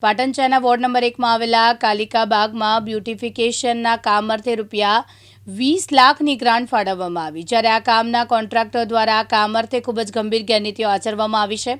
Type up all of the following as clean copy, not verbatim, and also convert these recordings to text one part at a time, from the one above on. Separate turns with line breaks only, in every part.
પાટણ શહેરના ward number 1માં આવેલા કાલિકા બાગમાં બ્યુટિફિકેશનના કામ અર્થે રૂપિયા 20 લાખની ગ્રાન્ટ ફાળવવામાં આવી, જ્યારે આ કામના કોન્ટ્રાક્ટર દ્વારા આ કામ અર્થે ખૂબ જ ગંભીર ગેરરીતિઓ આચરવામાં આવી છે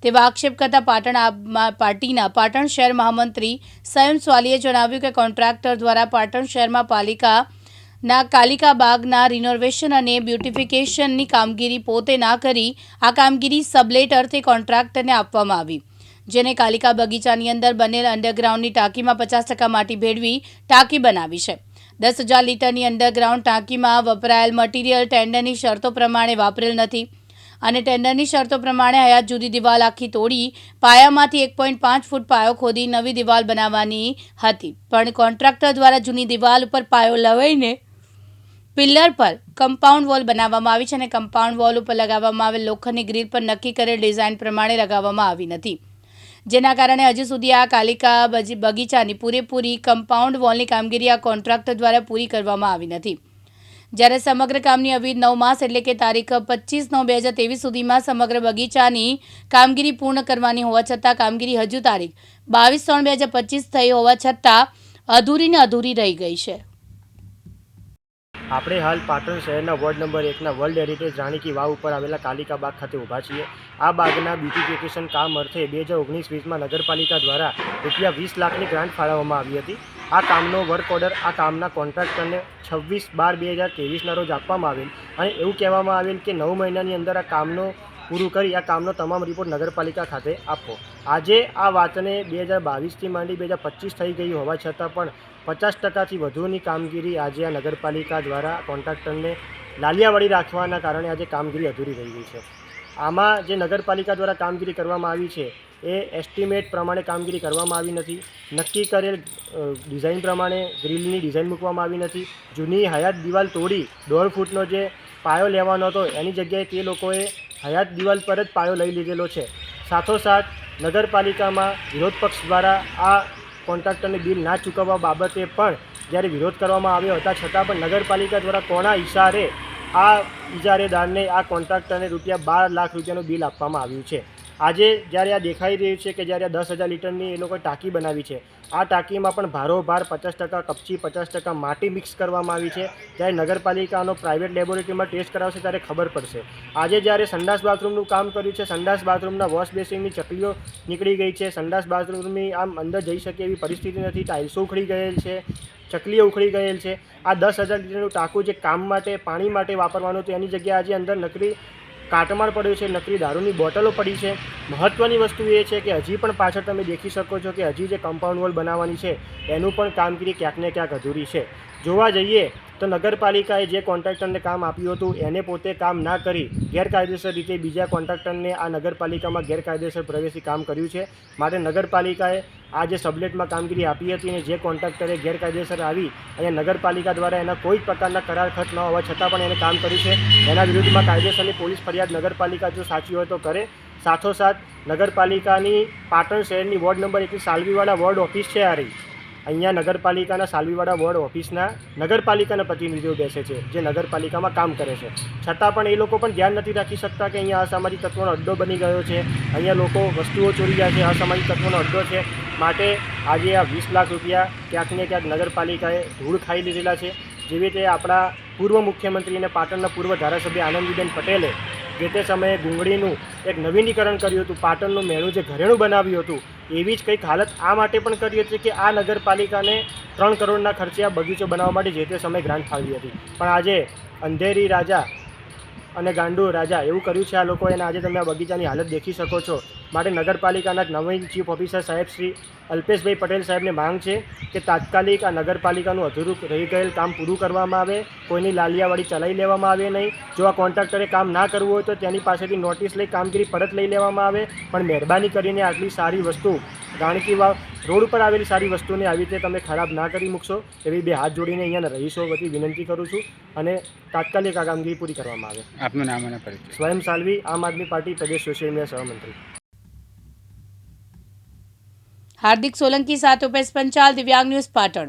તેવા આક્ષેપ કરતા પાટણ શહેર મહામંત્રી સંયમ સ્વાલીએ જણાવ્યું કે કોન્ટ્રાક્ટર દ્વારા પાટણ શહેરમાં પાલિકાના કાલિકા બાગના રિનોવેશન અને બ્યુટિફિકેશનની કામગીરી પોતે ના કરી આ કામગીરી સબલેટ અર્થે કોન્ટ્રાક્ટરને આપવામાં આવી, જેને કાલિકા બગીચાની અંદર બનેલ અંડરગ્રાઉન્ડની ટાંકીમાં 50% માટી ભેળવી ટાંકી બનાવી છે। 10,000 લીટરની અંડરગ્રાઉન્ડ ટાંકીમાં વપરાયેલ મટીરિયલ ટેન્ડરની શરતો પ્રમાણે વાપરેલ નથી અને ટેન્ડરની શરતો પ્રમાણે હયાત જૂની દિવાલ આખી તોડી પાયામાંથી 1.5 ફૂટ પાયો ખોદી નવી દિવાલ બનાવવાની હતી, પણ કોન્ટ્રાક્ટર દ્વારા જૂની દિવાલ ઉપર પાયો લવાઈને પિલ્લર પર કમ્પાઉન્ડ વોલ બનાવવામાં આવી છે અને કમ્પાઉન્ડ વોલ ઉપર લગાવવામાં આવેલ લોખંડની ગ્રીલ પર નક્કી કરેલ ડિઝાઇન પ્રમાણે લગાવવામાં આવી નથી, જેના કારણે હજી સુધી આ કાલિકા બગીચાની પૂરેપૂરી કમ્પાઉન્ડ વોલની કામગીરી આ કોન્ટ્રાક્ટર દ્વારા પૂરી કરવામાં આવી નથી, જ્યારે સમગ્ર કામની અવધિ 9 માસ એટલે કે તારીખ 25/9/2023 સુધીમાં સમગ્ર બગીચાની કામગીરી પૂર્ણ કરવાની હોવા છતાં કામગીરી હજુ તારીખ 22/3/2025 થઈ હોવા છતાં અધૂરી રહી ગઈ છે।
આપણે હાલ પાટણ શહેરના વોર્ડ નંબર 1ના વર્લ્ડ હેરિટેજ રાણીકી વાવ ઉપર આવેલા કાલિકા બાગ ખાતે ઊભા છીએ। આ બાગના બ્યુટિફિકેશન કામ અર્થે 2019-20માં નગરપાલિકા દ્વારા રૂપિયા 20 લાખની ગ્રાન્ટ ફાળવવામાં આવી હતી। આ કામનો વર્ક ઓર્ડર આ કામના કોન્ટ્રાક્ટરને 26/12/2023ના રોજ આપવામાં આવેલ અને એવું કહેવામાં આવેલ કે 9 મહિનાની અંદર આ કામનો પૂરું કરી આ કામનો તમામ રિપોર્ટ નગરપાલિકા ખાતે આપો। આજે આ વાતને 2022થી માંડી 2025 થઈ ગઈ હોવા છતાં પણ 50%થી વધુની કામગીરી આજે આ નગરપાલિકા દ્વારા કોન્ટ્રાક્ટરને લાલિયાવાડી રાખવાના કારણે આજે કામગીરી અધૂરી રહી ગઈ છે। આમાં જે નગરપાલિકા દ્વારા કામગીરી કરવામાં આવી છે એ એસ્ટિમેટ પ્રમાણે કામગીરી કરવામાં આવી નથી, નક્કી કરેલ ડિઝાઇન પ્રમાણે ગ્રીલની ડિઝાઇન મૂકવામાં આવી નથી, જૂની હયાત દિવાલ તોડી 1.5 ફૂટનો જે પાયો લેવાનો હતો એની જગ્યાએ તે લોકોએ હયાત દિવાલ પર જ પાયો લઈ લીધેલો છે। સાથોસાથ નગરપાલિકામાં વિરોધ પક્ષ દ્વારા આ કોન્ટ્રાક્ટરને બિલ ના ચૂકવવા બાબતે પણ જ્યારે વિરોધ કરવામાં આવ્યો હતા છતાં પણ નગરપાલિકા દ્વારા કોના ઇશારે આ ઇજારેદારને આ કોન્ટ્રાક્ટરને રૂપિયા 12 લાખ રૂપિયાનું બિલ આપવામાં આવ્યું છે। આજે જ્યારે આ દેખાઈ રહ્યું છે કે જ્યારે આ 10,000 લીટરની એ લોકોએ ટાંકી બનાવી છે, આ ટાંકીમાં પણ ભારોભાર 50% કપચી 50% માટી મિક્સ કરવામાં આવી છે। જ્યારે નગરપાલિકાનો પ્રાઇવેટ લેબોરેટરીમાં ટેસ્ટ કરાવશે ત્યારે ખબર પડશે। આજે જ્યારે સંડાસ બાથરૂમનું કામ કર્યું છે, સંડાસ બાથરૂમના વોશ બેસિનની ચકલીઓ નીકળી ગઈ છે, સંડાસ બાથરૂમની આમ અંદર જઈ શકે એવી પરિસ્થિતિ નથી, ટાઇલ્સો ઉખડી ગયેલ છે, ચકલીઓ ઉખડી ગયેલ છે। આ 10,000 લીટરનું ટાંકું જે કામ માટે પાણી માટે વાપરવાનું હતું એની જગ્યાએ આજે અંદર નકલી કાટમાળ પડ્યું છે, નકલી દારૂની બોટલો પડી છે। મહત્ત્વની વસ્તુ એ છે કે હજી પણ પાછળ તમે દેખી શકો છો કે હજી જે કમ્પાઉન્ડ વોલ બનાવવાની છે એનું પણ કામગીરી ક્યાંક ને ક્યાંક અધૂરી છે। જોવા જઈએ તો નગરપાલિકાએ જે કોન્ટ્રાક્ટરને કામ આપ્યું હતું એને પોતે કામ ના કરી ગેરકાયદેસર રીતે બીજા કોન્ટ્રાક્ટરને આ નગરપાલિકામાં ગેરકાયદેસર પ્રવેશી કામ કર્યું છે, માટે નગરપાલિકાએ આ જે સબલેટમાં કામગીરી આપી હતી અને જે કોન્ટ્રાક્ટરે ગેરકાયદેસર આવી અને નગરપાલિકા દ્વારા એના કોઈ પ્રકારના કરાર ખત ન હોવા છતાં પણ એને કામ કર્યું છે, એના વિરુદ્ધમાં કાયદેસરની પોલીસ ફરિયાદ નગરપાલિકા જો સાચી હોય તો કરે। સાથોસાથ નગરપાલિકાની પાટણ શહેરની વોર્ડ નંબર 1ની સાલવીવાડા વોર્ડ ઓફિસ છે આ રહી, અહીંયા નગરપાલિકાના સાલવીવાડા વોર્ડ ઓફિસના નગરપાલિકાના પ્રતિનિધિઓ બેસે છે જે નગરપાલિકામાં કામ કરે છે, છતાં પણ એ લોકો પણ ધ્યાન નથી રાખી શકતા કે અહીંયા અસામાજિક તત્વોનો અડ્ડો બની ગયો છે, અહીંયા લોકો વસ્તુઓ ચોરી જાય છે, અસામાજિક તત્વોનો અડ્ડો છે, માટે આજે આ 20 લાખ રૂપિયા ક્યાંક ને ક્યાંક નગરપાલિકાએ ધૂળ ખાઈ લીધેલા છે। જેવી રીતે આપણા પૂર્વ મુખ્યમંત્રી અને પાટણના પૂર્વ ધારાસભ્ય આનંદીબેન પટેલે જે તે સમયે ગુંગળીનું એક નવીનીકરણ કર્યું હતું, પાટણનું મેળું જે ઘરેણું બનાવ્યું હતું, એવી જ કંઈક હાલત આ માટે પણ કરી હતી કે આ નગરપાલિકાને 3 કરોડના ખર્ચે આ બગીચો બનાવવા માટે જે તે સમયે ગ્રાન્ટ ફાળવી હતી, પણ આજે અંધેરી રાજા અને ગાંડુ રાજા એવું કર્યું છે આ લોકોએ અને આજે તમે આ બગીચાની હાલત દેખી શકો છો। માટે નગરપાલિકાના નવીન ચીફ ઓફિસર સાહેબ શ્રી અલ્પેશભાઈ પટેલ સાહેબને માંગ છે કે તાત્કાલિક આ નગરપાલિકાનું અધૂરું રહી ગયેલ કામ પૂરું કરવામાં આવે, કોઈની લાલિયાવાડી ચલાવી લેવામાં આવે નહીં। જો આ કોન્ટ્રાક્ટરે કામ ના કરવું હોય તો તેની પાસેથી નોટિસ લઈ કામગીરી પરત લઈ લેવામાં આવે, પણ મહેરબાની કરીને આટલી સારી વસ્તુ રાણીકી વાવ રોડ ઉપર આવેલી સારી વસ્તુને આવી રીતે તમે ખરાબ ના કરી મૂકશો એવી 2 હાથ જોડીને અહીંયાના રહીશો વતી વિનંતી કરું છું અને તાત્કાલિક આ કામગીરી પૂરી કરવામાં આવે।
આપનું નામ અને પરિચય?
સ્વયં સાલવી, આમ આદમી પાર્ટી પ્રદેશ સોશિયલ મીડિયા સહમંત્રી।
હાર્દિક સોલંકી સાથે ઉપેશ પંચાલ, દિવ્યાંગ ન્યૂઝ પાટણ।